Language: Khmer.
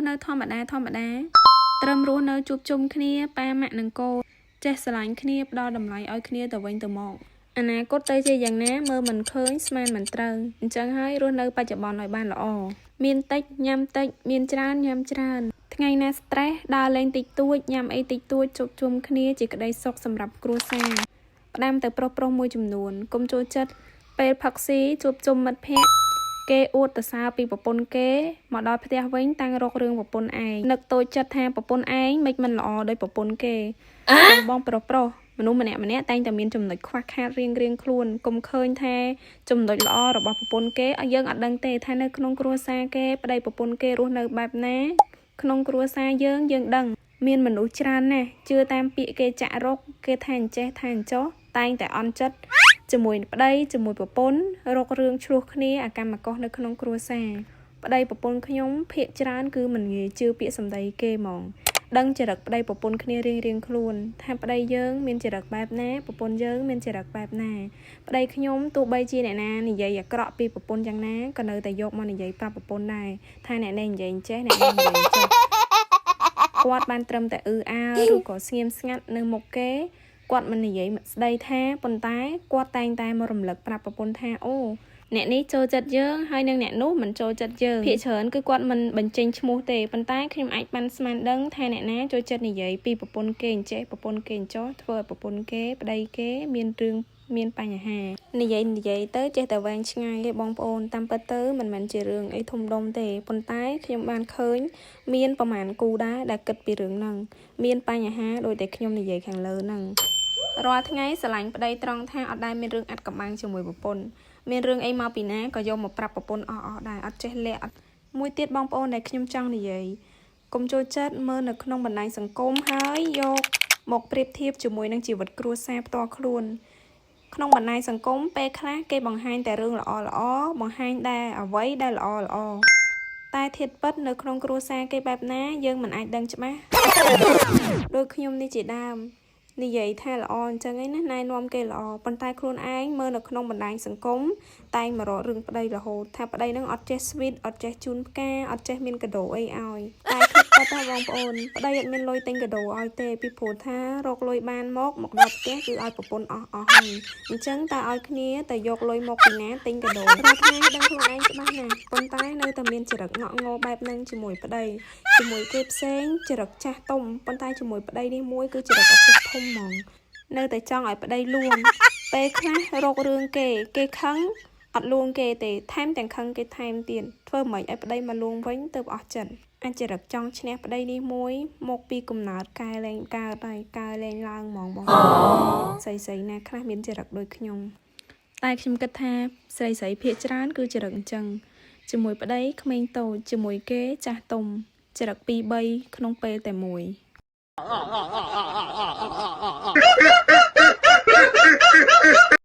នៅធម្មតាត្រឹមរស់នៅជួបជុំគ្នាប៉ាម៉ាក់នឹងកូនចេះស្រឡាញ់គ្នាផ្ដល់តម្លៃឲ្យគ្នាទៅវិញទៅមកអនាគតទៅជាយ៉ាងណាមើលមិនឃើញស្មានមិនត្រូវអញ្ចឹងហើយរស់នៅបច្ចុប្បន្នឲ្យបានល្អមានតិចញ៉ាំតិចមានច្រើនញ៉ាំច្រើនថ្ងៃណា stress ដើរលេងតិចតួចញ៉ាំអីតិចតួចជួបជុំគ្នាជាក្តីសុខសម្រាប់គ្រួសារផ្ដាំទៅប្រុសមួយចំនួនកុំចូលចិត្តពេលផឹកស៊ីជួបជុំមិត្តភ័ក្តិគេអួតសរសើរពីប្រពន្ធគេមកដល់ផ្ទះវិញតាំងរករឿងប្រពន្ធឯងនឹកតូចចិត្តថាប្រពន្ធឯងមិនល្អដោយប្រពន្ធគេបងប្រុសមនុស្សម្នាក់តែងតែមានចំណុចខ្វះខាតរៀងខ្លួនកុំឃើញថាចំណុចល្អរបស់ប្រពន្ធគេឲ្យយើងអត់ដឹងទេថានៅក្នុងគ្រួសារគេប្តីប្រពន្ធគេរស់នៅបែបណាក្នុងគ្រួសារយើងដឹងមានមនុស្សច្រើនណាស់ជឿតាមពាក្យគេចាក់រកគេថាអញ្ចេះថាអញ្ចោះតែងតែអន់ចិត្តជាមួយប្តីជាមួយប្រពន្ធរករឿងឆ្លោះគ្នាអាកម្មកុសនៅក្នុងគ្រួសារប្តីប្រពន្ធខ្ញុំភាកច្រើនគឺមិនងាយជឿពាក្យសម្ដីគេហ្មងដឹងចរិតប្តីប្រពន្ធគ្នារៀងខ្លួនថាប្តីយើងមានចរិតបែបណាប្រពន្ធយើងមានចរិតបែបណាប្តីខ្ញុំទោះបីជាអ្នកណានិយាយអាក្រក់ពីប្រពន្ធយ៉ាងណាក៏នៅតែយកមកនិយាយប្រាប់ប្រពន្ធដែរថាអ្នកនេះនិយាយចេះអ្នកនេះនិយាយចេះគាត់បានត្រឹមតែឬក៏ស្ងៀមស្ងាត់នៅមុខគេគាត់មិននិយាយស្ដីថាប៉ុន្តែគាត់តែងតែមករំលឹកប្រាប់ប្រពន្ធថាអូអ្នកនេះចូលចិត្តយើងហើយនឹងអ្នកនោះមិនចូលចិត្តយើងភាគច្រើនគឺគាត់មិនបញ្ចេញឈ្មោះទេប៉ុន្តែខ្ញុំអាចបានស្មានដឹងថាអ្នកណាចូលចិត្តនិយាយពីប្រពន្ធគេអញ្ចេះប្រពន្ធគេអញ្ចោះធ្វើឲ្យប្រពន្ធគេប្តីគេមានរឿងមានបញ្ហានិយាយទៅចេះតែវែងឆ្ងាយទេបងប្អូនតាមពិតទៅមិនមែនជារឿងអីធំដុំទេប៉ុន្តែខ្ញុំបានឃើញមានប្រមាណគូដែរដែលគិតពីរឿងហ្នឹងមានបញ្ហាដោយតែខ្ញុំនិយាយខាងលើហ្នឹងរាល់ថ្ងៃស្រឡាញ់ប្តីត្រង់ថាអត់ដែលមានរឿងអាត់កំបាំងជាមួយប្រពន្ធមានរឿងអីមកពីណាក៏យកមកប្រាប់ប្រពន្ធអស់ដែរអត់ចេះលាក់មួយទៀតបងប្អូនដែលខ្ញុំចង់និយាយកុំចូលចិត្តមើលនៅក្នុងបណ្ដាញសង្គមហើយយកមកប្រៀបធៀបជាមួយនឹងជីវិតគ្រួសារផ្ទាល់ខ្លួនក្នុងបណ្ដាញសង្គមពេលខ្លះគេបង្ហាញតែរឿងល្អបង្ហាញតែអ្វីដែលល្អតែធៀបពិតនៅក្នុងគ្រួសារគេបែបណាយើងមិនអាចដឹងច្បាស់ដូចខ្ញុំនេះជាដើមនិយាយថាល្អអញ្ចឹងឯណាណែនាំគេល្អប៉ុន្តែខ្លួនឯងមើលនៅក្នុងបណ្ដាញសង្គមតែងមករករឿងប្តីរហូតថាប្តីនឹងអត់ចេះស្វីតអត់ចេះជូនផ្កាអត់ចេះមានកាដូអីឲ្យតែគិតទៅបងប្អូនប្តីអត់មានលុយទិញកាដូឲ្យទេពីព្រោះថារកលុយបានមកដល់ផ្ទះគឺឲ្យប្រពន្ធអស់ហើយអញ្ចឹងតើឲ្យគ្នាតែយកលុយមកពីណាទិញកាដូរាល់ថ្ងៃដឹងខ្លួនឯងច្បាស់ណាស់ប៉ុន្តែនៅតែមានចរិតងក់ងោបែបហ្នឹងជាមួយប្តីជាមួយគេផ្សេងចរិតចាស់ទុំប៉ុន្តែជាមួយប្តីនេះមួយគឺចរិតអត់ចេះធំហ្មងនៅតែចង់ឲ្យប្តីលួងពេលខ្លះរករឿងគេខឹងអត់លួងគេទេថែមទាំងខឹងគេថែមទៀតធ្វើមិនឲ្យប្តីមកលួងវិញទៅអស់ចិត្តអាចរិតចង់ឈ្នះប្តីនេះមួយមកពីកំណើតកែលែងកើតហើយកែលែងឡើងហ្មងបងស្រីណាខ្លះមានចរិតដូចខ្ញុំតែខ្ញុំគិតថាស្រីភាគច្រើនគឺចរិតអញ្ចឹងជាមួយប្តីក្មេងតូចជាមួយគេចាស់ទុំចរិត2-3ក្នុងពេលតែមួយ